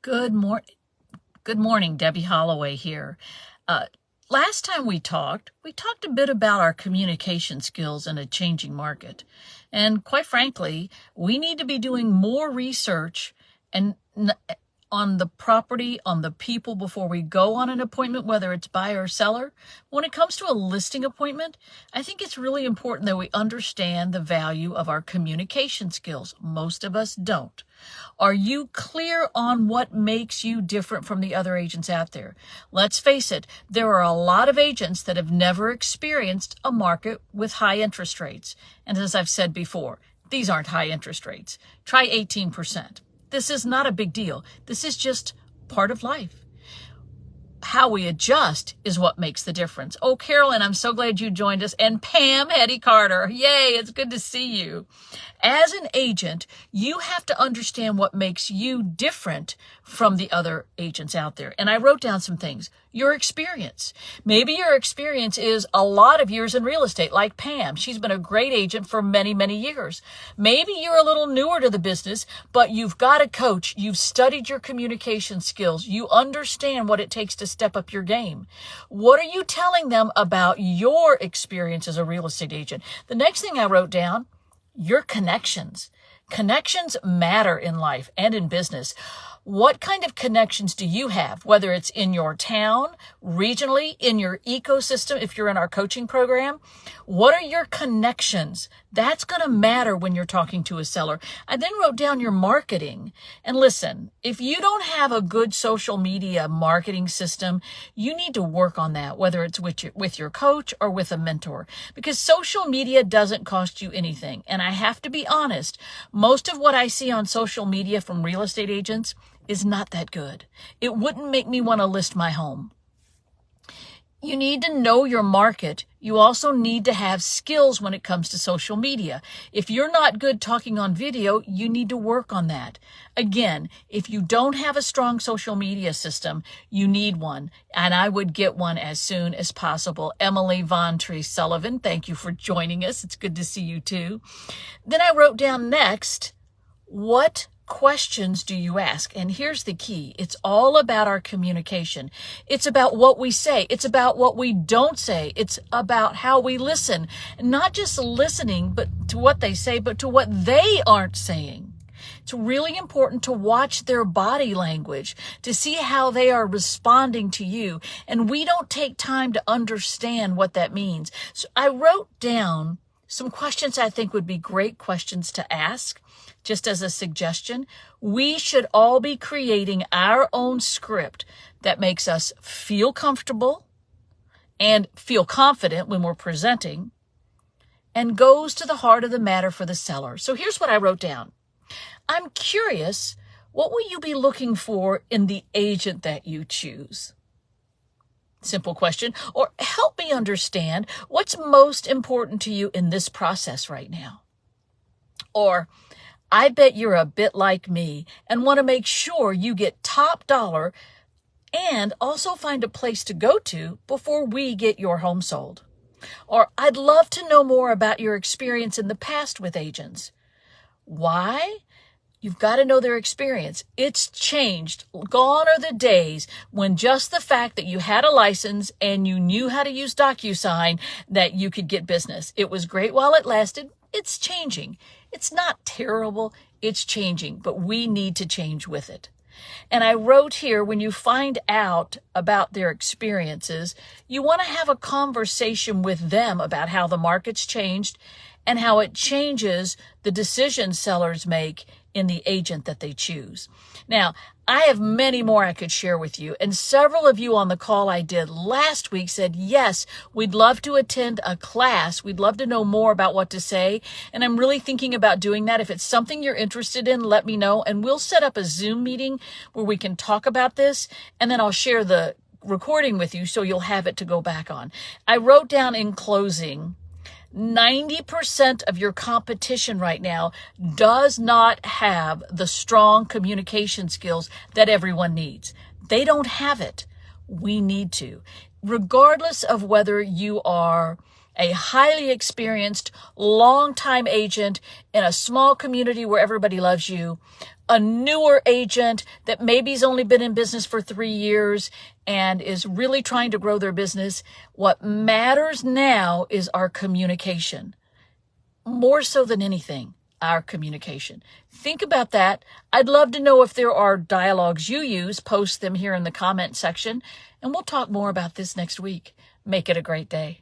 Good morning. Good morning, Debbie Holloway here. Uh, Last time we talked a bit about our communication skills in a changing market. And quite frankly, we need to be doing more research and on the property, on the people before we go on an appointment, whether it's buyer or seller. When it comes to a listing appointment, I think it's really important that we understand the value of our communication skills. Most of us don't. Are you clear on what makes you different from the other agents out there? Let's face it, there are a lot of agents that have never experienced a market with high interest rates. And as I've said before, these aren't high interest rates. Try 18%. This is not a big deal. This is just part of life. How we adjust is what makes the difference. Oh, Carolyn, I'm so glad you joined us. And Pam Hetty Carter, yay, it's good to see you. As an agent, you have to understand what makes you different from the other agents out there. And I wrote down some things. Your experience. Maybe your experience is a lot of years in real estate, like Pam. She's been a great agent for many, many years. Maybe you're a little newer to the business, but you've got a coach. You've studied your communication skills. You understand what it takes to step up your game. What are you telling them about your experience as a real estate agent? The next thing I wrote down, your connections. Connections matter in life and in business. What kind of connections do you have, whether it's in your town, regionally, in your ecosystem, if you're in our coaching program? What are your connections? That's going to matter when you're talking to a seller. I then wrote down your marketing. And listen, if you don't have a good social media marketing system, you need to work on that, whether it's with your coach or with a mentor, because social media doesn't cost you anything. And I have to be honest, most of what I see on social media from real estate agents is not that good. It wouldn't make me want to list my home. You need to know your market. You also need to have skills when it comes to social media. If you're not good talking on video, you need to work on that. Again, if you don't have a strong social media system, you need one. And I would get one as soon as possible. Emily Von Tree Sullivan, thank you for joining us. It's good to see you too. Then I wrote down next, what questions do you ask? And here's the key. It's all about our communication. It's about what we say. It's about what we don't say. It's about how we listen. Not just listening but to what they say, but to what they aren't saying. It's really important to watch their body language, to see how they are responding to you. And we don't take time to understand what that means. So I wrote down some questions I think would be great questions to ask. Just as a suggestion, we should all be creating our own script that makes us feel comfortable and feel confident when we're presenting and goes to the heart of the matter for the seller. So here's what I wrote down. I'm curious, what will you be looking for in the agent that you choose? Simple question. Or help me understand what's most important to you in this process right now. Or I bet you're a bit like me and want to make sure you get top dollar and also find a place to go to before we get your home sold. Or I'd love to know more about your experience in the past with agents. Why? You've got to know their experience. It's changed. Gone are the days when just the fact that you had a license and you knew how to use DocuSign that you could get business. It was great while it lasted. It's changing. It's not terrible. It's changing, but we need to change with it. And I wrote here, when you find out about their experiences, you want to have a conversation with them about how the market's changed and how it changes the decisions sellers make in the agent that they choose. Now, I have many more I could share with you, and several of you on the call I did last week said, yes, we'd love to attend a class. We'd love to know more about what to say, and I'm really thinking about doing that. If it's something you're interested in, let me know, and we'll set up a Zoom meeting where we can talk about this, and then I'll share the recording with you so you'll have it to go back on. I wrote down in closing, 90% of your competition right now does not have the strong communication skills that everyone needs. They don't have it. We need to. Regardless of whether you are a highly experienced, long-time agent in a small community where everybody loves you, a newer agent that maybe's only been in business for 3 years and is really trying to grow their business, what matters now is our communication. More so than anything, our communication. Think about that. I'd love to know if there are dialogues you use. Post them here in the comment section, and we'll talk more about this next week. Make it a great day.